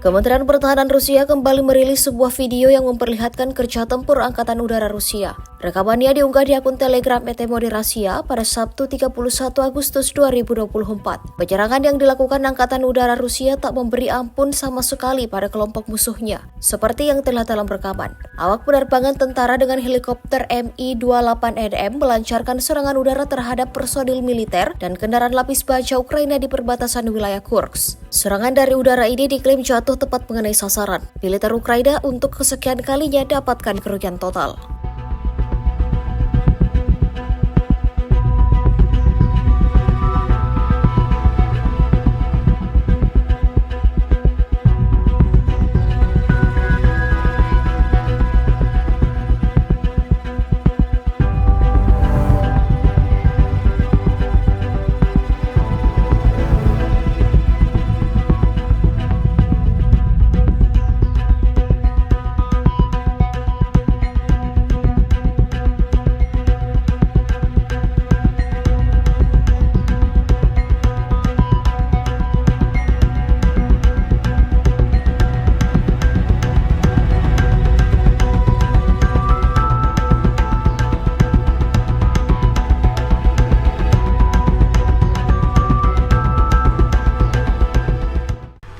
Kementerian Pertahanan Rusia kembali merilis sebuah video yang memperlihatkan kerja tempur Angkatan Udara Rusia. Rekamannya diunggah di akun Telegram ET Moderasia pada Sabtu 31 Agustus 2024. Penyerangan yang dilakukan Angkatan Udara Rusia tak memberi ampun sama sekali pada kelompok musuhnya, seperti yang terlihat dalam rekaman. Awak penerbangan tentara dengan helikopter Mi-28NM melancarkan serangan udara terhadap personil militer dan kendaraan lapis baja Ukraina di perbatasan wilayah Kursk. Serangan dari udara ini diklaim jatuh tepat mengenai sasaran. Militer Ukraina untuk kesekian kalinya dapatkan kerugian total.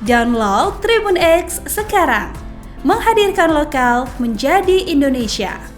Download Tribun X sekarang, menghadirkan lokal menjadi Indonesia.